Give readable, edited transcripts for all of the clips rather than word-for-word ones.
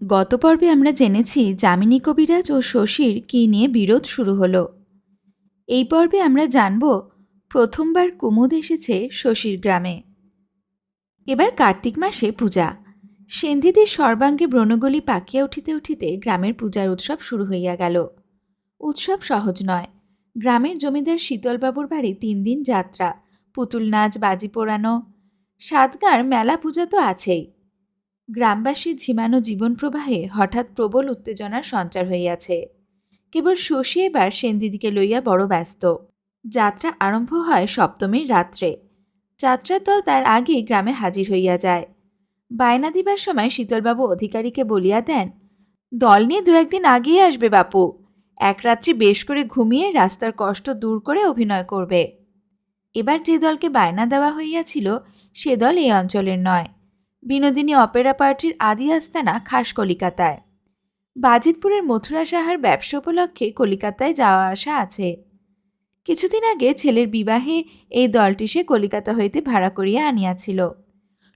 গত পর্বে আমরা জেনেছি যামিনী কবিরাজ ও শশীর কী নিয়ে বিরোধ শুরু হলো। এই পর্বে আমরা জানব প্রথমবার কুমুদ এসেছে শশীর গ্রামে। এবার কার্তিক মাসে পূজা। সেন্ধিদির সর্বাঙ্গে ব্রণগলি পাকিয়া উঠিতে উঠিতে গ্রামের পূজার উৎসব শুরু হইয়া গেল। উৎসব সহজ নয়। গ্রামের জমিদার শীতলবাবুর বাড়ি 3 দিন যাত্রা, পুতুল নাচ, বাজি পোড়ানো, সাতগাঁর মেলা পূজা তো আছেই। গ্রামবাসীর ঝিমানো জীবন প্রবাহে হঠাৎ প্রবল উত্তেজনার সঞ্চার হইয়াছে। কেবল শশী এবার সেনদিদিকে লইয়া বড় ব্যস্ত। যাত্রা আরম্ভ হয় সপ্তমীর রাত্রে। যাত্রার দল তার আগে গ্রামে হাজির হইয়া যায়। বায়না দিবার সময় শীতলবাবু অধিকারীকে বলিয়া দেন, দল নিয়ে 2-1 দিন আগেই আসবে বাপু। এক রাত্রি বেশ করে ঘুমিয়ে রাস্তার কষ্ট দূর করে অভিনয় করবে। এবার যে দলকে বায়না দেওয়া হইয়াছিল সে দল এই অঞ্চলের নয়। বিনোদিনী অপেরা পার্টির আদি আস্তানা খাস কলিকাতায়। বাজিতপুরের মথুরা সাহার ব্যবসা উপলক্ষে কলিকাতায় যাওয়া আসা আছে। কিছুদিন আগে ছেলের বিবাহে এই দলটি সে কলিকাতা হইতে ভাড়া করিয়া আনিয়াছিল।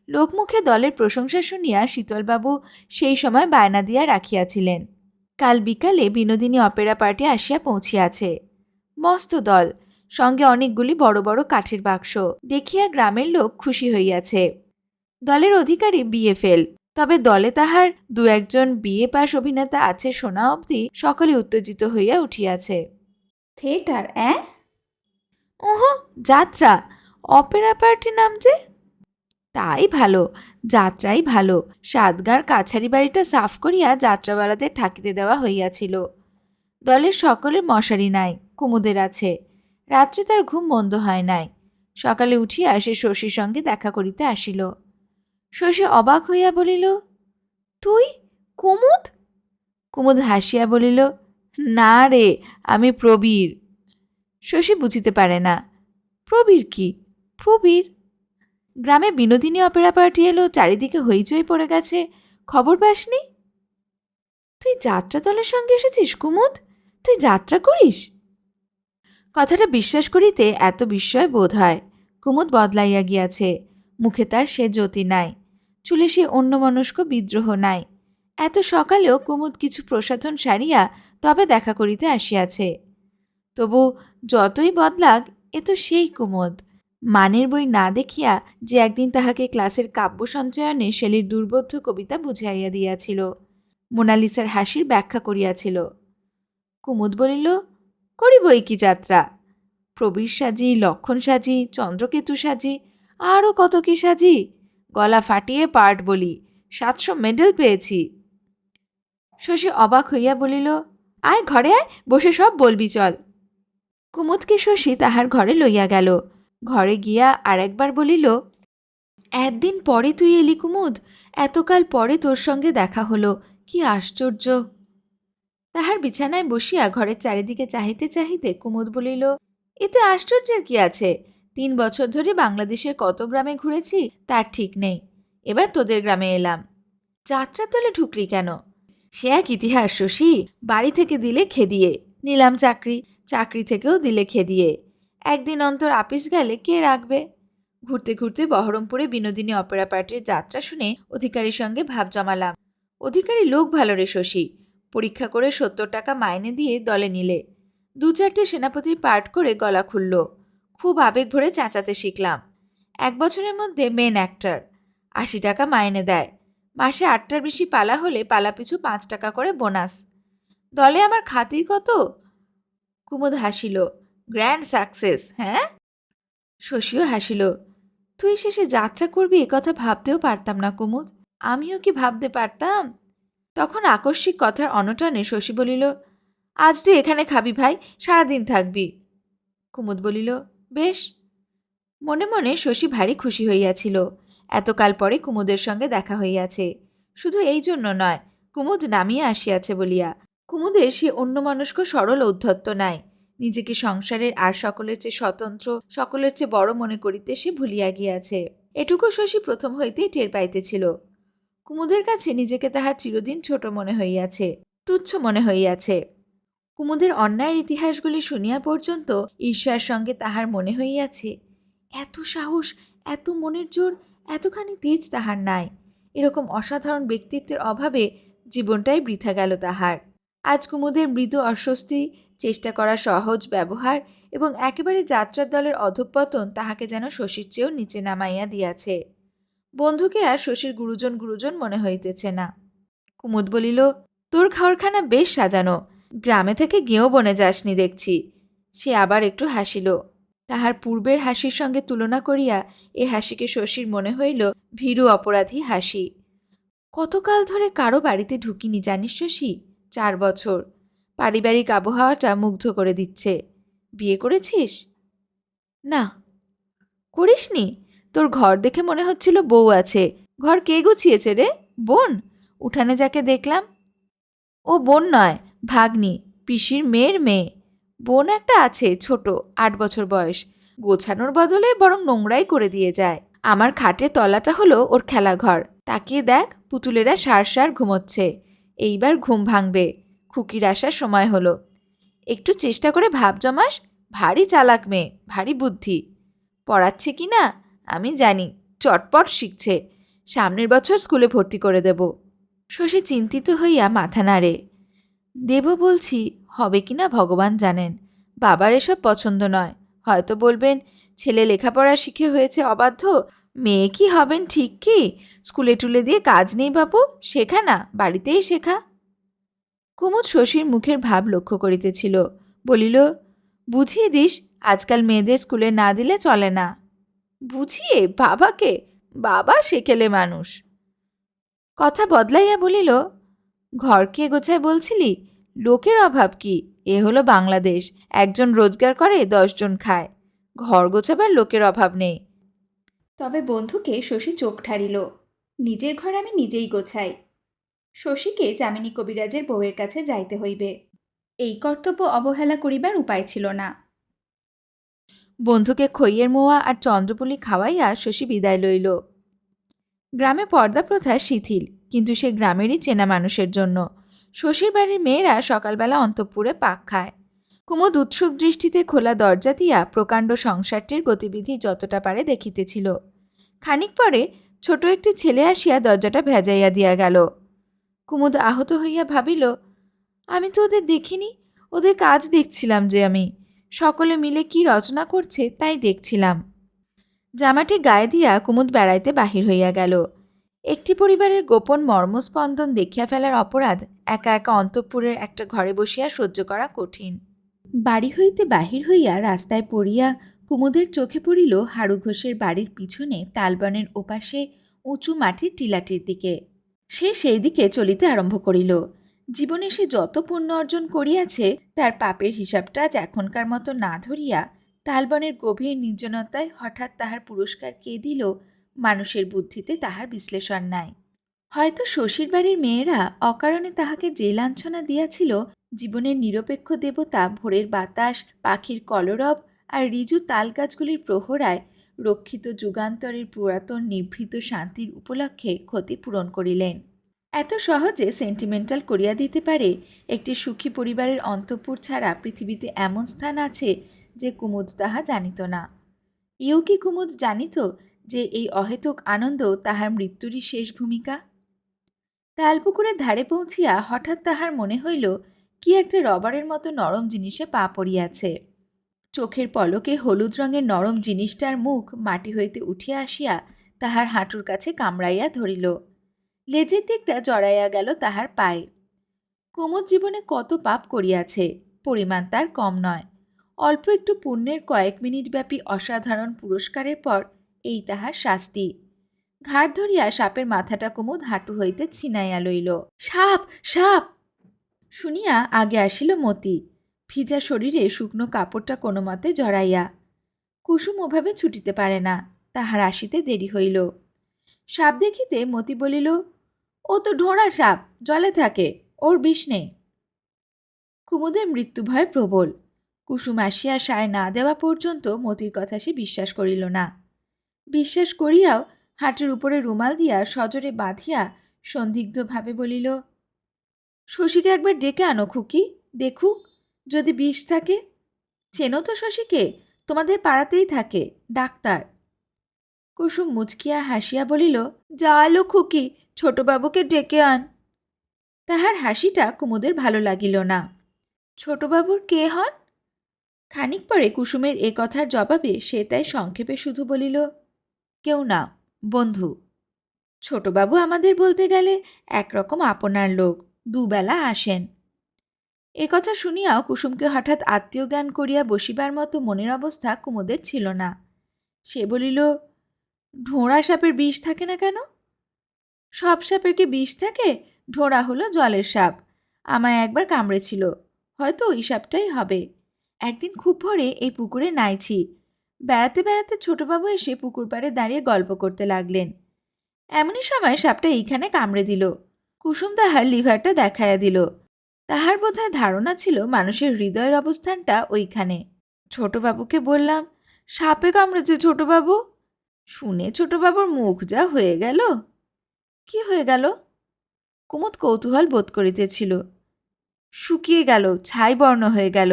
লোকমুখে দলের প্রশংসা শুনিয়া শীতলবাবু সেই সময় বায়না দিয়া রাখিয়াছিলেন। কাল বিকালে বিনোদিনী অপেরা পার্টি আসিয়া পৌঁছিয়াছে। মস্ত দল, সঙ্গে অনেকগুলি বড় বড় কাঠের বাক্স দেখিয়া গ্রামের লোক খুশি হইয়াছে। দলের অধিকারী বিএ ফেল, তবে দলে তাহার 2-1 জন বিএ পাস অভিনেতা আছে শোনা অবধি সকলে উত্তেজিত হইয়া উঠিয়াছে। থিয়েটার ওহো, যাত্রা, অপেরা পার্টি নাম যে। তাই ভালো, যাত্রাই ভালো। সাতগাঁর কাছারি বাড়িটা সাফ করিয়া যাত্রাওয়ালাদের থাকিতে দেওয়া হইয়াছিল। দলের সকলের মশারি নাই, কুমুদের আছে। রাত্রে তার ঘুম মন্দ হয় নাই। সকালে উঠিয়া সে শশীর সঙ্গে দেখা করিতে আসিল। শশী অবাক হইয়া বলিল, তুই কুমুদ? কুমুদ হাসিয়া বলিল, না রে, আমি প্রবীর। শশী বুঝিতে পারে না। প্রবীর কি? প্রবীর? গ্রামে বিনোদিনী অপেরা পার্টি এলো, চারিদিকে হইচই পড়ে গেছে, খবর পাসনি? তুই যাত্রা দলের সঙ্গে এসেছিস কুমুদ? তুই যাত্রা করিস? কথাটা বিশ্বাস করিতে এত বিস্ময় বোধ হয়। কুমুদ বদলাইয়া গিয়াছে। মুখে তার সে জ্যোতি নাই, চুলে সে অন্যমনস্ক বিদ্রোহ নাই। এত সকালেও কুমুদ কিছু প্রসাধন সারিয়া তবে দেখা করিতে আসিয়াছে। তবু যতই বদলাক, এ তো সেই কুমুদ। মানের বই না দেখিয়া যে একদিন তাহাকে ক্লাসের কাব্য সঞ্চয়নে শেলীর দুর্বোধ্য কবিতা বুঝাইয়া দিয়াছিল, মোনালিসার হাসির ব্যাখ্যা করিয়াছিল। কুমুদ বলিল, করিবই কি যাত্রা। প্রবীর সাজি, লক্ষণ সাজি, চন্দ্রকেতু সাজি, আরও কত কি সাজি। গলা ফাটিয়ে পার্ট বলি, 700 মেডেল পেয়েছি। শশী অবাক হইয়া বলিল, আয় ঘরে আয়, বসে সব বলবি চল। কুমুদকে শশী তাহার ঘরে লইয়া গেল। ঘরে গিয়া আর একবার বলিল, একদিন পরে তুই এলি কুমুদ, এতকাল পরে তোর সঙ্গে দেখা হলো, কি আশ্চর্য। তাহার বিছানায় বসিয়া ঘরের চারিদিকে চাহিতে চাহিতে কুমুদ বলিল, এতে আশ্চর্যের কি আছে? 3 বছর ধরে বাংলাদেশের কত গ্রামে ঘুরেছি তার ঠিক নেই। এবার তোদের গ্রামে এলাম। যাত্রার দলে ঢুকলি কেন? সে এক ইতিহাস শশী। বাড়ি থেকে দিলে খেদিয়ে নিলাম চাকরি, চাকরি থেকেও দিলে খেদিয়ে। একদিন অন্তর আপিস গেলে কে রাখবে? ঘুরতে ঘুরতে বহরমপুরে বিনোদিনী অপেরা পার্টির যাত্রা শুনে অধিকারীর সঙ্গে ভাব জমালাম। অধিকারী লোক ভালো রে শশী। পরীক্ষা করে 70 টাকা মাইনে দিয়ে দলে নিলে। 2-4টে সেনাপতির পার্ট করে গলা খুলল। খুব আবেগ ভরে চেঁচাতে শিখলাম। 1 বছরের মধ্যে মেন অ্যাক্টর। 80 টাকা মাইনে দেয়। মাসে 8টার বেশি পালা হলে পালা পিছু 5 টাকা করে বোনাস। দলে আমার খাতির কত? কুমুদ হাসিল, গ্র্যান্ড সাকসেস, হ্যাঁ? শশীও হাসিল, তুই শেষে যাত্রা করবি এ কথা ভাবতেও পারতাম না কুমুদ। আমিও কি ভাবতে পারতাম? তখন আকস্মিক কথার অনটনে শশী বলিল, আজ তুই এখানে খাবি ভাই, সারাদিন থাকবি। কুমুদ বলিল, বেশ। মনে মনে শশী ভারী খুশি হইয়াছিল। এতকাল পরে কুমুদের সঙ্গে দেখা হইয়াছে। শুধু এই জন্য নয়, কুমুদ নামিয়া আসিয়াছে বলিয়া। কুমুদের সে অন্যমনস্ক সরল ঔদ্ধত্য নাই। নিজেকে সংসারের আর সকলের চেয়ে স্বতন্ত্র, সকলের চেয়ে বড় মনে করিতে সে ভুলিয়া গিয়াছে। এটুকু শশী প্রথম হইতেই টের পাইতেছিল। কুমুদের কাছে নিজেকে তাহার চিরদিন ছোট মনে হইয়াছে, তুচ্ছ মনে হইয়াছে। কুমুদের অন্যায়ের ইতিহাসগুলি শুনিয়া পর্যন্ত ঈর্ষার সঙ্গে তাহার মনে হইয়াছে, এত সাহস, এত মনের জোর, এতখানি তেজ তাহার নাই। এরকম অসাধারণ ব্যক্তিত্বের অভাবে জীবনটাই বৃথা গেল তাহার। আজ কুমুদের মৃদু অস্বস্তি, চেষ্টা করা সহজ ব্যবহার এবং একেবারে যাত্রার দলের অধঃপতন তাহাকে যেন শশীর চেয়েও নিচে নামাইয়া দিয়াছে। বন্ধুকে আর শশীর গুরুজন গুরুজন মনে হইতেছে না। কুমুদ বলিল, তোর ঘরখানা বেশ সাজানো, গ্রামে থেকে গেঁয়ো বনে যাসনি দেখছি। সে আবার একটু হাসিল। তাহার পূর্বের হাসির সঙ্গে তুলনা করিয়া এ হাসিকে শশীর মনে হইল ভীরু অপরাধী হাসি। কতকাল ধরে কারো বাড়িতে ঢুকিনি জানিস শশী, 4 বছর। পারিবারিক আবহাওয়াটা মুগ্ধ করে দিচ্ছে। বিয়ে করেছিস? না। করিসনি? তোর ঘর দেখে মনে হচ্ছিল বউ আছে। ঘর কে গুছিয়েছে রে? বোন? উঠানে যাকে দেখলাম। ও বোন নয়, ভাগ্নি, পিসির মেয়ের মেয়ে। বোন একটা আছে, ছোট, 8 বছর বয়স। গোছানোর বদলে বরং নোংরাই করে দিয়ে যায়। আমার খাটের তলাটা হলো ওর খেলাঘর। তাকিয়ে দেখ, পুতুলেরা সার সার ঘুমোচ্ছে। এইবার ঘুম ভাঙবে। খুকির আসার সময় হলো। একটু চেষ্টা করে ভাব জমাস। ভারী চালাক মেয়ে, ভারী বুদ্ধি। পড়াচ্ছে কি না আমি জানি, চটপট শিখছে। সামনের বছর স্কুলে ভর্তি করে দেব। শশী চিন্তিত হইয়া মাথা নাড়ে। দেব বলছি, হবে কি না ভগবান জানেন। বাবার এসব পছন্দ নয়। হয়তো বলবেন, ছেলে লেখাপড়া শিখে হয়েছে অবাধ্য, মেয়ে কি হবেন ঠিক কি? স্কুলে টুলে দিয়ে কাজ নেই বাপু, শেখা না, বাড়িতেই শেখা। কুমুদ শশীর মুখের ভাব লক্ষ্য করিতেছিল। বলিল, বুঝিয়ে দিস, আজকাল মেয়েদের স্কুলে না দিলে চলে না। বুঝিয়ে বাবাকে? বাবা সেকেলে মানুষ। কথা বদলাইয়া বলিল, ঘর কে গোছায় বলছিলি? লোকের অভাব কি? এ হলো বাংলাদেশ। একজন রোজগার করে 10 জন খায়। ঘর গোছাবার লোকের অভাব নেই। তবে বন্ধুকে শশী চোখ ঠারিল। নিজের ঘর আমি নিজেই গোছাই। শশীকে যামিনী কবিরাজের বউয়ের কাছে যাইতে হইবে। এই কর্তব্য অবহেলা করিবার উপায় ছিল না। বন্ধুকে খইয়ের মোয়া আর চন্দ্রপুলি খাওয়াইয়া শশী বিদায় লইল। গ্রামে পর্দা প্রথা শিথিল, কিন্তু সে গ্রামেরই চেনা মানুষের জন্য। শশীর বাড়ির মেয়েরা সকালবেলা অন্তঃপুরে পাক খায়। কুমুদ উৎসুক দৃষ্টিতে খোলা দরজা দিয়া প্রকাণ্ড সংসারটির গতিবিধি যতটা পারে দেখিতেছিল। খানিক পরে ছোট একটি ছেলে আসিয়া দরজাটা ভেজাইয়া দিয়া গেল। কুমুদ আহত হইয়া ভাবিল, আমি তো ওদের দেখিনি। ওদের কাজ দেখছিলাম যে আমি। সকলে মিলে কি রচনা করছে তাই দেখছিলাম। জামাটি গায়ে দিয়া কুমুদ বেড়াইতে বাহির হইয়া গেল। একটি পরিবারের গোপন মর্মস্পন্দন দেখিয়া ফেলার অপরাধ একা একা অন্তঃপুরের একটা ঘরে বসিয়া সহ্য করা কঠিন। বাড়ি হইতে বাহির হইয়া রাস্তায় পড়িয়া কুমুদের চোখে পড়িল হারু ঘোষের বাড়ির পিছনে তালবনের ওপাশে উঁচু মাটির টিলাটির দিকে। সে সেই দিকে চলিতে আরম্ভ করিল। জীবনে সে যত পুণ্য অর্জন করিয়াছে তার পাপের হিসাবটা আজ এখনকার মতো না ধরিয়া তালবনের গভীর নির্জনতায় হঠাৎ তাহার পুরস্কার কে দিল, মানুষের বুদ্ধিতে তাহার বিশ্লেষণ নাই। হয়তো শশীর বাড়ির মেয়েরা অকারণে তাহাকে যে লাঞ্ছনা দিয়াছিল, জীবনের নিরপেক্ষ দেবতা ভোরের বাতাস, পাখির কলরব আর ঋজু তালগাছগুলির প্রহরায় রক্ষিত যুগান্তরের পুরাতন নিভৃত শান্তির উপলক্ষে ক্ষতিপূরণ করিলেন। এত সহজে সেন্টিমেন্টাল করিয়া দিতে পারে একটি সুখী পরিবারের অন্তঃপুর ছাড়া পৃথিবীতে এমন স্থান আছে যে কুমুদ তাহা জানিত না। ইও কি কুমুদ জানিত যে এই অহেতুক আনন্দ তাহার মৃত্যুরই শেষ ভূমিকা? তালপুকুরের ধারে পৌঁছিয়া হঠাৎ তাহার মনে হইল কি একটা রবারের মতো নরম জিনিসে পা পড়িয়াছে। চোখের পলকে হলুদ রঙের নরম জিনিসটার মুখ মাটি হইতে উঠিয়া আসিয়া তাহার হাঁটুর কাছে কামড়াইয়া ধরিল। লেজের দিকটা জড়াইয়া গেল তাহার পায়ে। কুমুদ জীবনে কত পাপ করিয়াছে, পরিমাণ তার কম নয়। অল্প একটু পুণ্যের কয়েক মিনিট ব্যাপী অসাধারণ পুরস্কারের পর এই তাহার শাস্তি। ঘাড় ধরিয়া সাপের মাথাটা কুমুদ হাঁটু হইতে ছিনাইয়া লইল। সাপ, সাপ শুনিয়া আগে আসিল মতি, ভিজা শরীরে শুকনো কাপড়টা কোনো মতে জড়াইয়া। কুসুম ওভাবে ছুটিতে পারে না, তাহার আসিতে দেরি হইল। সাপ দেখিতে মতি বলিল, ও তো ঢোঁড়া সাপ, জলে থাকে, ওর বিষ নেই। কুমুদের মৃত্যুভয় প্রবল। কুসুম আসিয়া সায় না দেওয়া পর্যন্ত মতির কথা সে বিশ্বাস করিল না। বিশ্বাস করিয়াও হাঁটুর উপরে রুমাল দিয়া সজোরে বাঁধিয়া সন্দিগ্ধভাবে বলিল, শশীকে একবার ডেকে আনো খুকি, দেখুক যদি বিষ থাকে। চেনো তো শশীকে? তোমাদের পাড়াতেই থাকে, ডাক্তার। কুসুম মুচকিয়া হাসিয়া বলিল, যা এলো খুকি, ছোটবাবুকে ডেকে আন। তাহার হাসিটা কুমুদের ভালো লাগিল না। ছোটবাবুর কে হন? খানিক পরে কুসুমের এ কথার জবাবে সে তাই সংক্ষেপে শুধু বলিল, কেউ না, বন্ধু। ছোটবাবু আমাদের বলতে গেলে একরকম আপনার লোক, দুবেলা আসেন। এ কথা শুনিয়াও কুসুমকে হঠাৎ আত্মীয় জ্ঞান করিয়া বসিবার মতো মনের অবস্থা কুমুদের ছিল না। সে বলিল, ঢোঁড়া সাপের বিষ থাকে না কেন? সব সাপের কি বিষ থাকে? ঢোঁড়া হলো জলের সাপ, আমায় একবার কামড়েছিল, হয়তো ওই সাপটাই হবে। একদিন খুব ভোরে এই পুকুরে নাইছি, বেড়াতে বেড়াতে ছোটবাবু এসে পুকুর পাড়ে দাঁড়িয়ে গল্প করতে লাগলেন। এমনই সময় সাপটা এইখানে কামড়ে দিল। কুসুম তাহার লিভারটা দেখাইয়া দিল। তাহার বোধহয় ধারণা ছিল মানুষের হৃদয়ের অবস্থানটা ওইখানে। ছোটবাবুকে বললাম, সাপে কামড়েছে ছোটবাবু। শুনে ছোটবাবুর মুখ যা হয়ে গেল। কি হয়ে গেল? কুমুদ কৌতূহল বোধ করিতেছিল। শুকিয়ে গেল, ছাই বর্ণ হয়ে গেল।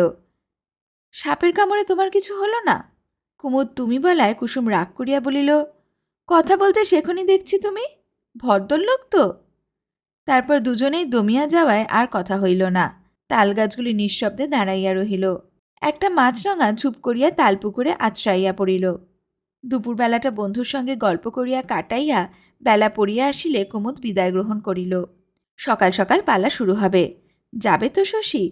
সাপের কামড়ে তোমার কিছু হলো না? কুমুদ তুমি বলায় কুসুম রাগ করিয়া বলিল, কথা বলতে শেখনি দেখছি তুমি, ভদ্রলোক তো। তারপর দুজনেই দমিয়া যাওয়ায় আর কথা হইল না। তালগাছগুলি নিঃশব্দে দাঁড়াইয়া রহিল। একটা মাছরাঙা ঝুপ করিয়া তালপুকুরে আছড়াইয়া পড়িল। দুপুরবেলাটা বন্ধুর সঙ্গে গল্প করিয়া কাটাইয়া বেলা পড়িয়া আসিলে কুমুদ বিদায় গ্রহণ করিল। সকাল সকাল পালা শুরু হবে। যাবে তো শশী?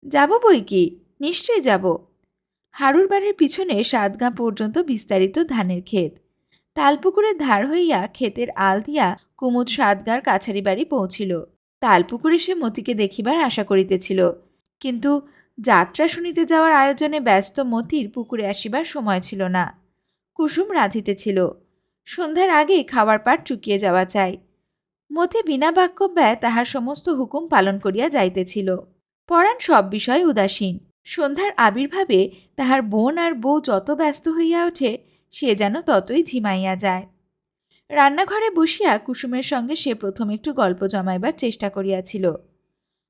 যাব বই কি, নিশ্চয়ই যাব। হারুর বাড়ির পিছনে 7 গাঁ পর্যন্ত বিস্তারিত ধানের ক্ষেত। তালপুকুরের ধার হইয়া ক্ষেতের আল দিয়া কুমুদ 7 গাঁর কাছারি বাড়ি পৌঁছিল। তালপুকুরে সে মতিকে দেখিবার আশা করিতেছিল, কিন্তু যাত্রা শুনিতে যাওয়ার আয়োজনে ব্যস্ত মতির পুকুরে আসিবার সময় ছিল না। কুসুম রাঁধিতেছিল। সন্ধ্যার আগেই খাওয়ার পাট চুকিয়ে যাওয়া চাই। মতি বিনা বাক্য ব্যয় তাহার সমস্ত হুকুম পালন করিয়া যাইতেছিল। পরাণ সব বিষয়ে উদাসীন। সন্ধ্যার আবির্ভাবে তাহার বোন আর বউ যত ব্যস্ত হইয়া ওঠে, সে যেন ততই ঝিমাইয়া যায়। রান্নাঘরে বসিয়া কুসুমের সঙ্গে সে প্রথম একটু গল্প জমাইবার চেষ্টা করিয়াছিল।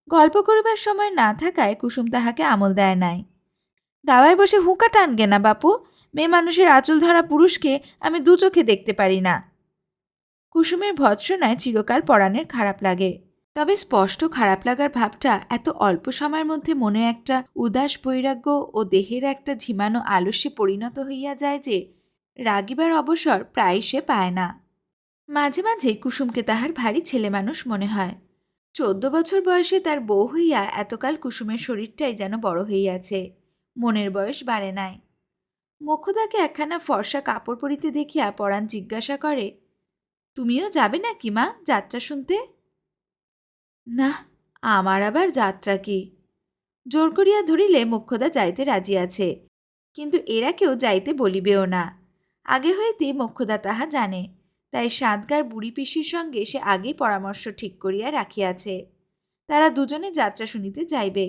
গল্প করিবার সময় না থাকায় কুসুম তাহাকে আমল দেয় নাই। দাওয়ায় বসে হুঁকা টানগে না বাপু, মেয়ে মানুষের আঁচল ধরা পুরুষকে আমি দু চোখে দেখতে পারি না। কুসুমের ভৎসনায় চিরকাল পরাণের খারাপ লাগে। তবে স্পষ্ট খারাপ লাগার ভাবটা এত অল্প সময়ের মধ্যে মনে একটা উদাস বৈরাগ্য ও দেহের একটা ঝিমানো আলস্যে পরিণত হইয়া যায় যে রাগিবার অবসর প্রায় সে পায় না। মাঝে মাঝে কুসুমকে তাহার ভারী ছেলে মানুষ মনে হয়। 14 বছর বয়সে তার বউ হইয়া এতকাল কুসুমের শরীরটাই যেন বড় হইয়াছে, মনের বয়স বাড়ে নাই। মোক্ষদাকে একখানা ফর্সা কাপড় পরিতে দেখিয়া পরাণ জিজ্ঞাসা করে, তুমিও যাবে নাকি মা যাত্রা শুনতে? না, আমার আবার যাত্রা কি? জোর করিয়া ধরিলে মোক্ষদা যাইতে রাজি আছে, কিন্তু এরা কেউ যাইতে বলিবেও না। আগে হইতে মোক্ষদা তাহা জানে, তাই 7 গাঁর বুড়ি পিসির সঙ্গে সে আগেই পরামর্শ ঠিক করিয়া রাখিয়াছে। তারা দুজনে যাত্রা শুনিতে যাইবে।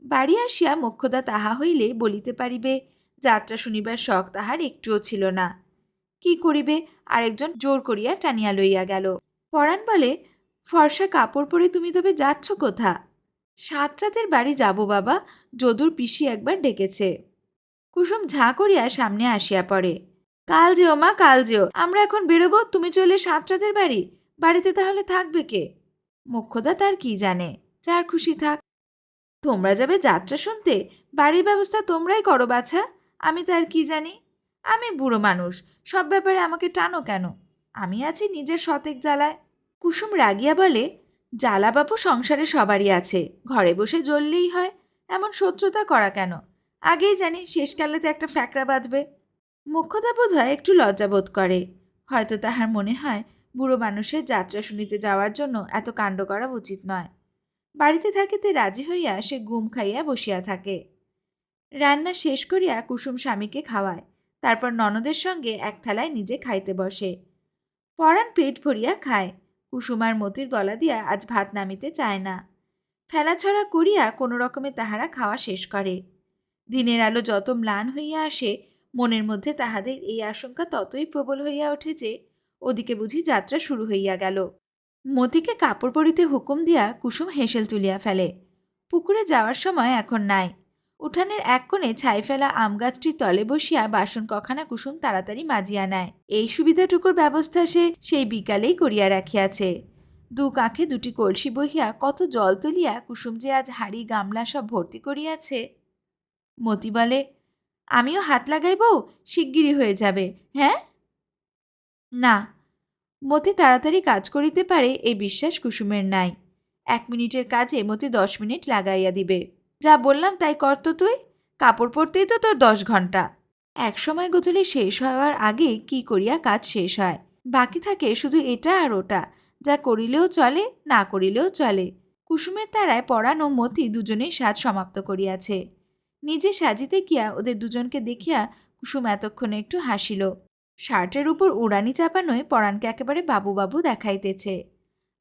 বাড়ি আসিয়া মোক্ষদা তাহা হইলে বলিতে পারিবে যাত্রা শুনিবার শখ তাহার একটুও ছিল না। কি করিবে, আরেকজন জোর করিয়া টানিয়া লইয়া গেল। পরাণ বলে, ফর্সা কাপড় পরে তুমি তবে যাচ্ছ কোথা? 7 রাতের বাড়ি যাব বাবা, যদুর পিসি একবার ডেকেছে। কুসুম ঝাঁ করিয়া সামনে আসিয়া পড়ে। কাল যেও মা, কাল যেও, আমরা এখন বেরোবো, তুমি চলে 7 রাতের বাড়ি। বাড়িতে তাহলে থাকবে কে? মোক্ষদা তার কি জানে, যার খুশি থাক। তোমরা যাবে যাত্রা শুনতে, বাড়ির ব্যবস্থা তোমরাই করো বাছা, আমি তার কি জানি। আমি বুড়ো মানুষ, সব ব্যাপারে আমাকে টানো কেন? আমি আছি নিজের শতেক জ্বালায়। কুসুম রাগিয়া বলে, জ্বালা বাপু সংসারে সবারই আছে, ঘরে বসে জ্বললেই হয়, এমন শত্রুতা করা কেন? আগেই জানি শেষকালেতে একটা ফ্যাকড়া বাঁধবে। মোক্ষদা বোধ হয় একটু লজ্জাবোধ করে। হয়তো তাহার মনে হয় বুড়ো মানুষের যাত্রা শুনিতে যাওয়ার জন্য এত কাণ্ড করা উচিত নয়। বাড়িতে থাকিতে রাজি হইয়া সে গুম খাইয়া বসিয়া থাকে। রান্না শেষ করিয়া কুসুম স্বামীকে খাওয়ায়, তারপর ননদের সঙ্গে এক থালায় নিজে খাইতে বসে। পরাণ পেট ভরিয়া খায়। কুসুম আর মতির গলা দিয়া আজ ভাত নামিতে চায় না। ফেলাছড়া করিয়া কোনো রকমে তাহারা খাওয়া শেষ করে। দিনের আলো যত ম্লান হইয়া আসে, মনের মধ্যে তাহাদের এই আশঙ্কা ততই প্রবল হইয়া ওঠে যে ওদিকে বুঝি যাত্রা শুরু হইয়া গেল। মতিকে কাপড় পরিতে হুকুম দিয়া কুসুম হেসেল তুলিয়া ফেলে। পুকুরে যাওয়ার সময় এখন নাই। উঠানের এক কোণে ছাই ফেলা আম গাছটির তলে বসিয়া বাসন কখানা কুসুম তাড়াতাড়ি মাজিয়া নেয়। এই সুবিধাটুকুর ব্যবস্থা সে সেই বিকালেই করিয়া রাখিয়াছে। দু কাঁখে দুটি কলসি বহিয়া কত জল তুলিয়া কুসুম যে আজ হাড়ি গামলা সব ভর্তি করিয়াছে। মতি বলে, আমিও হাত লাগাইব, শিগগিরই হয়ে যাবে। হ্যাঁ? না, মতি তাড়াতাড়ি কাজ করিতে পারে এই বিশ্বাস কুসুমের নাই। 1 মিনিটের কাজে মতি 10 মিনিট লাগাইয়া দিবে। যা বললাম তাই কর তো তুই। কাপড় পরতেই তো তোর 10 ঘন্টা। এক সময় গোধূলি শেষ হওয়ার আগে কি করিয়া কাজ শেষ হয়। বাকি থাকে শুধু এটা আর ওটা, যা করিলেও চলে, না করিলেও চলে। কুসুমের তারায় পরানো মতি দুজনেই সাজ সমাপ্ত করিয়াছে। নিজে সাজিতে গিয়া ওদের দুজনকে দেখিয়া কুসুম এতক্ষণে একটু হাসিল। শার্টের উপর উড়ানি চাপানোয় পরাণকে একেবারে বাবু বাবু দেখাইতেছে।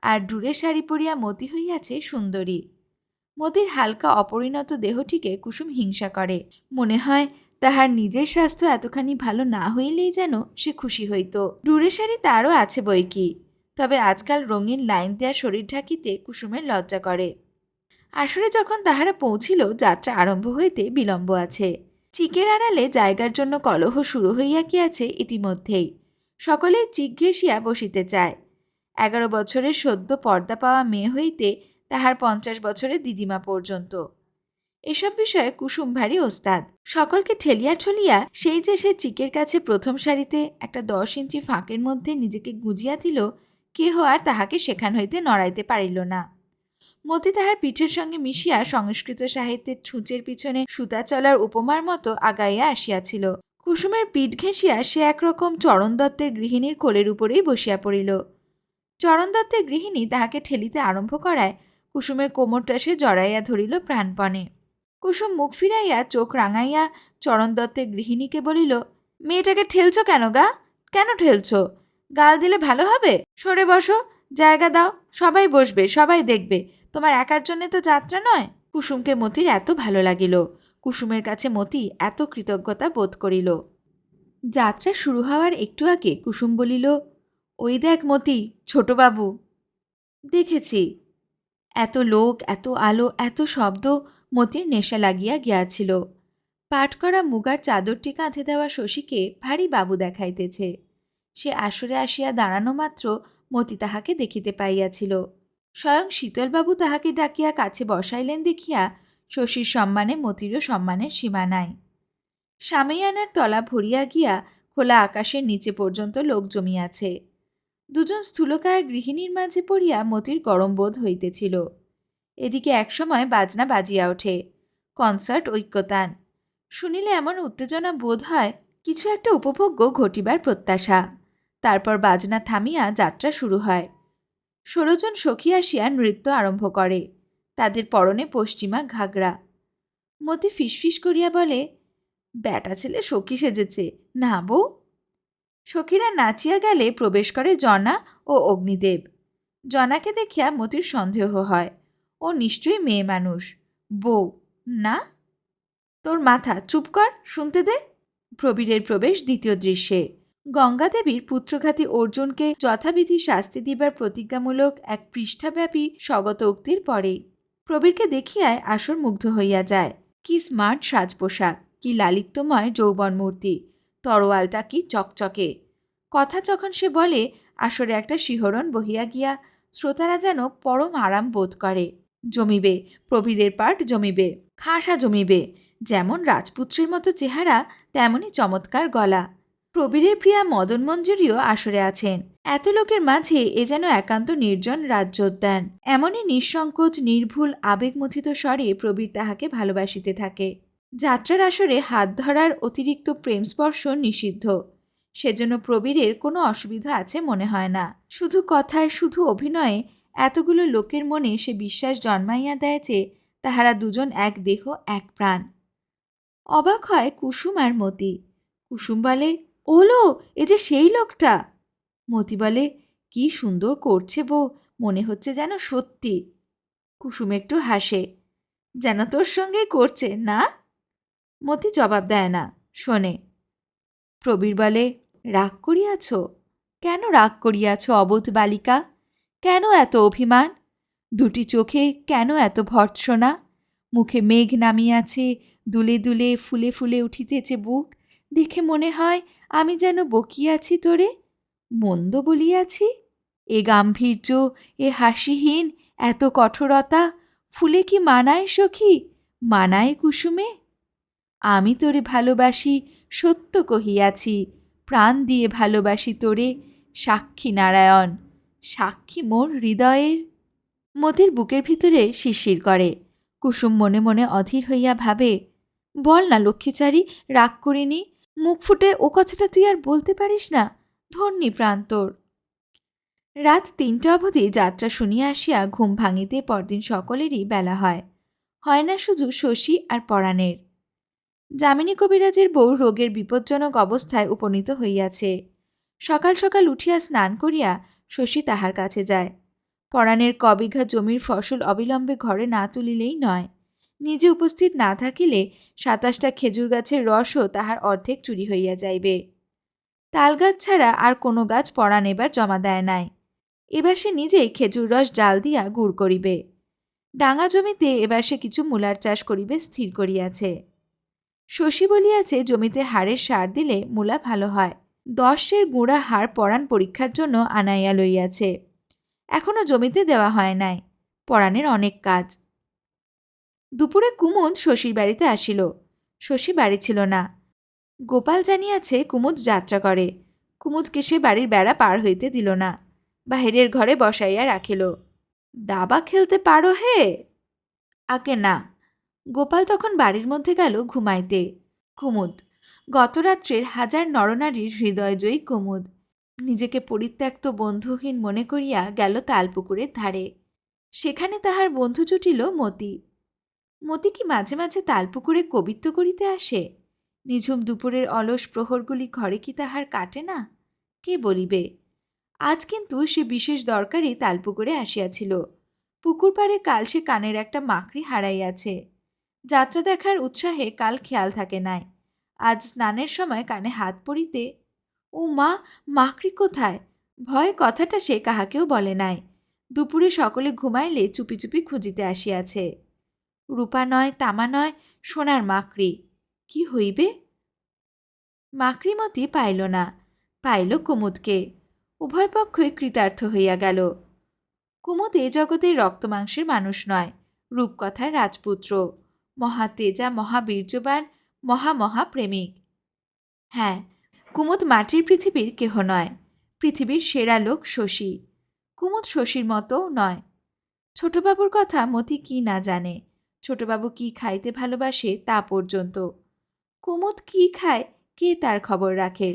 আর ডুরে শাড়ি পরিয়া মতি হইয়াছে সুন্দরী। মতির হালকা অপরিণত দেহটিকে কুসুম হিংসা করে। মনে হয় তাহার নিজের স্বাস্থ্য এতখানি ভালো না হইলেই যেন সে খুশি হইত। ডুরে শাড়ি তারও আছে বই কি, তবে আজকাল রঙিন লাইন দেয়া শরীর ঢাকিতে কুসুমের লজ্জা করে। আসরে যখন তাহারা পৌঁছিল যাত্রা আরম্ভ হইতে বিলম্ব আছে। চিকের আড়ালে জায়গার জন্য কলহ শুরু হইয়া গিয়াছে ইতিমধ্যেই। সকলেই চিক ঘেঁষিয়া বসিতে চায়। 11 বছরের সদ্য পর্দা পাওয়া মেয়ে হইতে তাহার 50 বছরের দিদিমা পর্যন্ত। এসব বিষয়ে কুসুম ভারী ওস্তাদ। সকলকে ঠেলিয়া ঠলিয়া সেই যে সে চিকের কাছে প্রথম সারিতে একটা 10 ইঞ্চি ফাঁকের মধ্যে নিজেকে গুজিয়া দিল, কেহ আর তাহাকে সেখান হইতে নড়াইতে পারিল না। মতি তাহার পিঠের সঙ্গে মিশিয়া সংস্কৃত সাহিত্যের ছুঁচের পিছনে সুতা চলার উপমার মতো আগাইয়া আসিয়াছিল। কুসুমের পিঠ ঘেঁষিয়া সে একরকম চরণ দত্তের গৃহিণীর কোলের উপরেই বসিয়া পড়িল। চরণ দত্তের গৃহিণী তাহাকে ঠেলিতে আরম্ভ করায় কুসুমের কোমরটা সে জড়াইয়া ধরিল প্রাণপণে। কুসুম মুখ ফিরাইয়া চোখ রাঙাইয়া চরণ দত্তের গৃহিণীকে বলিল, মেয়েটাকে ঠেলছ কেন গা? কেন ঠেলছ? গাল দিলে ভালো হবে? সরে বসো, জায়গা দাও, সবাই বসবে, সবাই দেখবে। তোমার একার জন্যে তো যাত্রা নয়। কুসুমকে মতির এত ভালো লাগিল, কুসুমের কাছে মতি এত কৃতজ্ঞতা বোধ করিল। যাত্রা শুরু হওয়ার একটু আগে কুসুম বলিল, ওই দেখ মতি, ছোটবাবু। দেখেছি। এত লোক, এত আলো, এত শব্দ, মতির নেশা লাগিয়া গিয়াছিল। পাট করা মুগার চাদরটি কাঁধে দেওয়া শশীকে ভারী বাবু দেখাইতেছে। সে আসরে আসিয়া দাঁড়ানো মাত্র মতি তাহাকে দেখিতে পাইয়াছিল। স্বয়ং শীতলবাবু তাহাকে ডাকিয়া কাছে বসাইলেন দেখিয়া শশীর সম্মানে মতিরও সম্মানের সীমা নাই। সামিয়ানার তলা ভরিয়া গিয়া খোলা আকাশের নিচে পর্যন্ত লোক জমিয়াছে। দুজন স্থূলকায় গৃহিণীর মাঝে পড়িয়া মতির গরম বোধ হইতেছিল। এদিকে একসময় বাজনা বাজিয়া ওঠে। কনসার্ট ঐক্যতান। শুনিলে এমন উত্তেজনা বোধ হয় কিছু একটা উপভোগ্য ঘটিবার প্রত্যাশা। তারপর বাজনা থামিয়া যাত্রা শুরু হয়। 16 জন সখী আসিয়া নৃত্য আরম্ভ করে। তাদের পরনে পশ্চিমা ঘাগরা। মতি ফিসফিস করিয়া বলে, ব্যাটা ছেলে সখী সেজেছে না বউ? সখীরা নাচিয়া গেলে প্রবেশ করে জনা ও অগ্নিদেব। জনাকে দেখিয়া মতির সন্দেহ হয়, ও নিশ্চয়ই মেয়ে মানুষ। বউ না? তোর মাথা, চুপ কর, শুনতে দে। প্রবীরের প্রবেশ দ্বিতীয় দৃশ্যে। গঙ্গাদেবীর পুত্রঘাতী অর্জুনকে যথাবিধি শাস্তি দিবার প্রতিজ্ঞামূলক এক পৃষ্ঠাব্যাপী স্বগত উক্তির পরেই প্রবীরকে দেখিয়ায় আসর মুগ্ধ হইয়া যায়। কি স্মার্ট সাজ পোশাক, কি লালিত্যময় যৌবন মূর্তি, তরোয়ালটা কি চকচকে। কথা যখন সে বলে আসরে একটা শিহরণ বহিয়া গিয়া শ্রোতারা যেন পরম আরাম বোধ করে। জমিবে, প্রবীরের পাঠ জমিবে, খাসা জমিবে। যেমন রাজপুত্রের মতো চেহারা, তেমনই চমৎকার গলা। প্রবীরের প্রিয়া মদন মঞ্জুরিও আসরে আছেন। এত লোকের মাঝে এ যেন একান্ত নির্জন রাজ্যোদ্যান। এমনই নিঃসংকোচ নির্ভুল আবেগমথিত স্বরে প্রবীর তাহাকে ভালোবাসিতে থাকে। যাত্রার আসরে হাত ধরার অতিরিক্ত প্রেম স্পর্শ নিষিদ্ধ। সেজন্য প্রবীরের কোনো অসুবিধা আছে মনে হয় না। শুধু কথায়, শুধু অভিনয়ে এতগুলো লোকের মনে সে বিশ্বাস জন্মাইয়া দেয় যে তাহারা দুজন এক দেহ, এক প্রাণ। অবাক হয় কুসুম আর মতি। কুসুম বলে, ওলো, এ যে সেই লোকটা। মতি বলে, কি সুন্দর করছে বউ, মনে হচ্ছে যেন সত্যি। কুসুম একটু হাসে, যেন তোর সঙ্গেই করছে না? মতি জবাব দেয় না, শোনে। প্রবীর বলে, রাগ করিয়াছ? কেন রাগ করিয়াছ অবোধ বালিকা? কেন এত অভিমান? দুটি চোখে কেন এত ভর্ৎসনা? মুখে মেঘ নামিয়াছে, দুলে দুলে ফুলে ফুলে উঠিতেছে বুক। দেখে মনে হয় আমি যেন বকিয়াছি তোরে, মন্দ বলিয়াছি। এ গাম্ভীর্য, এ হাসিহীন, এত কঠোরতা ফুলে কি মানায় সখী, মানায় কুসুমে? আমি তোরে ভালোবাসি, সত্য কহিয়াছি, প্রাণ দিয়ে ভালোবাসি তোরে, সাক্ষী নারায়ণ, সাক্ষী মোর হৃদয়ের। মতির বুকের ভিতরে শিরশির করে। কুসুম মনে মনে অধীর হইয়া ভাবে, বল না লক্ষ্মীচারী, রাগ করিনি, মুখ ফুটে ও কথাটা তুই আর বলতে পারিস না? ধন্যি প্রাণ তোর। রাত ৩টা অবধি যাত্রা শুনিয়া আসিয়া ঘুম ভাঙিতে পরদিন সকলেরই বেলা হয়। হয় না শুধু শশী আর পরাণের। যামিনী কবিরাজের বউ রোগের বিপজ্জনক অবস্থায় উপনীত হইয়াছে। সকাল সকাল উঠিয়া স্নান করিয়া শশী তাহার কাছে যায়। পরাণের কবিঘা জমির ফসল অবিলম্বে ঘরে না তুলিলেই নয়। নিজে উপস্থিত না থাকিলে ২৭টা খেজুর গাছের রসও তাহার অর্ধেক চুরি হইয়া যাইবে। তালগাছ ছাড়া আর কোনো গাছ পরাণ এবার জমা দেয় নাই। এবার সে নিজেই খেজুর রস জাল দিয়া গুড় করিবে। ডাঙা জমিতে এবার সে কিছু মূলার চাষ করিবে স্থির করিয়াছে। শশী বলিয়াছে জমিতে হাড়ের সার দিলে মূলা ভালো হয়। ১০ সের গুঁড়া হাড় পরাণ পরীক্ষার জন্য আনাইয়া লইয়াছে। এখনো জমিতে দেওয়া হয় নাই। পরাণের অনেক কাজ। দুপুরে কুমুদ শশীর বাড়িতে আসিল। শশী বাড়ি ছিল না। গোপাল জানিয়াছে কুমুদ যাত্রা করে। কুমুদকে সে বাড়ির বেড়া পার হইতে দিল না, বাহিরের ঘরে বসাইয়া রাখিল। দাবা খেলতে পারো হে? আগে না। গোপাল তখন বাড়ির মধ্যে গেল ঘুমাইতে। কুমুদ গতরাত্রের হাজার নরনারীর হৃদয়জয়ী কুমুদ নিজেকে পরিত্যক্ত বন্ধুহীন মনে করিয়া গেল তালপুকুরের ধারে। সেখানে তাহার বন্ধু জুটিল মতি। মতি কি মাঝে মাঝে তালপুকুরে কবিত্ব করিতে আসে? নিঝুম দুপুরের অলস প্রহরগুলি ঘরে কি তাহার কাটে না? কে বলিবে। আজ কিন্তু সে বিশেষ দরকারে তালপুকুরে আসিয়াছিল। পুকুর পাড়ে কাল সে কানের একটা মাকড়ি হারাইয়াছে। যাত্রা দেখার উৎসাহে কাল খেয়াল থাকে নাই। আজ স্নানের সময় কানে হাত পড়িতে, ও মা, মাকড়ি কোথায়? ভয় কথাটা সে কাহাকেও বলে নাই। দুপুরে সকলে ঘুমাইলে চুপি চুপি খুঁজিতে আসিয়াছে। রূপা নয়, তামা নয়, সোনার মাকড়ি। কি হইবে? মাকড়িমতি পাইল না, পাইল কুমুদকে। উভয় পক্ষই কৃতার্থ হইয়া গেল। কুমুদ এ জগতের রক্তমাংসের মানুষ নয়, রূপকথার রাজপুত্র, মহাতেজা, মহাবীর্যবান, মহাপ্রেমিক। হ্যাঁ, কুমুদ মাটির পৃথিবীর কেহ নয়। পৃথিবীর সেরা লোক শশী। কুমুদ শশীর মতও নয়। ছোটবাবুর কথা মতি কি না জানে। ছোটবাবু কি খাইতে ভালোবাসে তা পর্যন্ত। কুমুদ কি খায় কে তার খবর রাখে?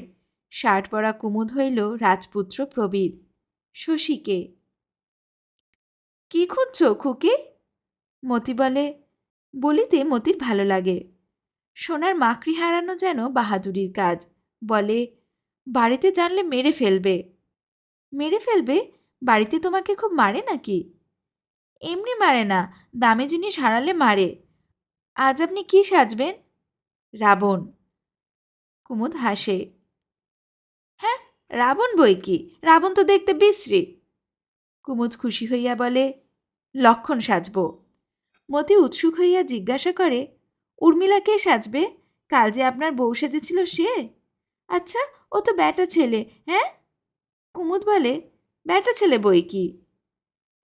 শার্ট পরা কুমুদ হইল রাজপুত্র প্রবীর। শশীকে কি খুঁজছ খুকি? মতি বলে। বলিতে মতির ভালো লাগে। সোনার মাকড়ি হারানো যেন বাহাদুরির কাজ। বলে, বাড়িতে জানলে মেরে ফেলবে। মেরে ফেলবে? বাড়িতে তোমাকে খুব মারে নাকি? এমনি মারে না, দামি জিনিস হারালে মারে। আজ আপনি কি সাজবেন? রাবণ। কুমুদ হাসে। হ্যাঁ, রাবণ বই কি, রাবণ তো দেখতে বিশ্রী। কুমুদ খুশি হইয়া বলে, লক্ষণ সাজব। মতি উৎসুক হইয়া জিজ্ঞাসা করে, উর্মিলা কে সাজবে? কাল যে আপনার বউ সেজেছিল সে? আচ্ছা, ও তো ব্যাটা ছেলে। হ্যাঁ? কুমুদ বলে, ব্যাটা ছেলে বই কি।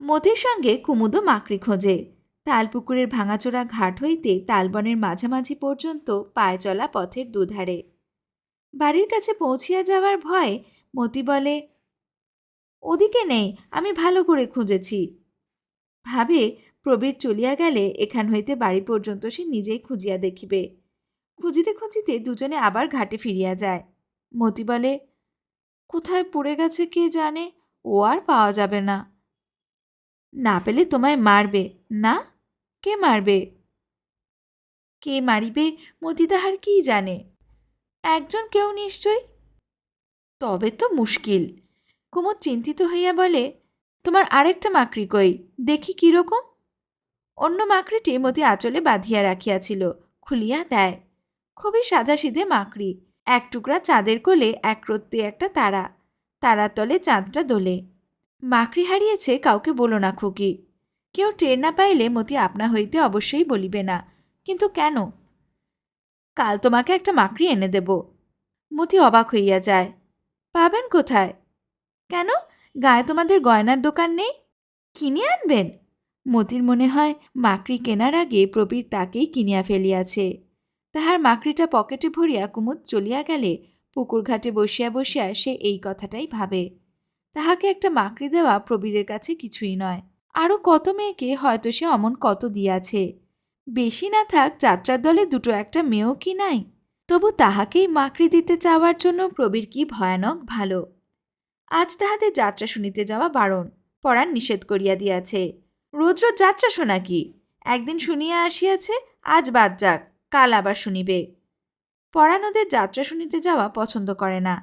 মতির সঙ্গে কুমুদও মাকড়ি খোঁজে। তালপুকুরের ভাঙাচোরা ঘাট হইতে তালবনের মাঝামাঝি পর্যন্ত পায়ে চলা পথের দুধারে। বাড়ির কাছে পৌঁছিয়া যাওয়ার ভয়ে মতি বলে, ওদিকে নেই, আমি ভালো করে খুঁজেছি। ভাবে প্রবীর চলিয়া গেলে এখান হইতে বাড়ি পর্যন্ত সে নিজেই খুঁজিয়া দেখিবে। খুঁজিতে খুঁজিতে দুজনে আবার ঘাটে ফিরিয়া যায়। মতি বলে, কোথায় পড়ে গেছে কে জানে, ও আর পাওয়া যাবে না। না পেলে তোমায় মারবে। না? কে মারবে? কে মারিবে মতি তাহার কি জানে। একজন কেউ নিশ্চয়। তবে তো মুশকিল। কুমুদ চিন্তিত হইয়া বলে, তোমার আরেকটা মাকড়ি কই, দেখি কিরকম। অন্য মাকড়িটি মতি আঁচলে বাঁধিয়া রাখিয়াছিল, খুলিয়া দেয়। খুবই সাদাসিধে মাকড়ি। এক টুকরা চাঁদের কোলে একরত্তি একটা তারা, তারার তলে চাঁদটা দোলে। মাকড়ি হারিয়েছে কাউকে বলো না খুকি। কেউ টের না পাইলে মতি আপনা হইতে অবশ্যই বলিবে না। কিন্তু কেন? কাল তোমাকে একটা মাকড়ি এনে দেব। মতি অবাক হইয়া যায়। পাবেন কোথায়? কেন, গায়ে তোমাদের গয়নার দোকান নেই? কিনে আনবেন? মতির মনে হয় মাকড়ি কেনার আগে প্রবীর তাকেই কিনিয়া ফেলিয়াছে। তাহার মাকড়িটা পকেটে ভরিয়া কুমুদ চলিয়া গেলে পুকুর ঘাটে বসিয়া বসিয়া সে এই কথাটাই ভাবে। তাহাকে একটা মাকড়ি দেওয়া প্রবীরের কাছে কিছুই নয়। আরও কত মেয়েকে হয়তো সে অমন কত দিয়াছে। বেশি না থাক যাত্রার দলে দুটো একটা মেয়েও কি নাই? তবু তাহাকেই মাকড়ি দিতে চাওয়ার জন্য প্রবীর কি ভয়ানক ভালো। আজ তাহাদের যাত্রা শুনিতে যাওয়া বারণ, পরাণ নিষেধ করিয়া দিয়াছে। রোজ রোজ যাত্রা শোনা কি? একদিন শুনিয়া আসিয়াছে, আজ বাদ যাক, কাল আবার শুনিবে। পরাণ ওদের যাত্রা শুনিতে যাওয়া পছন্দ করে না।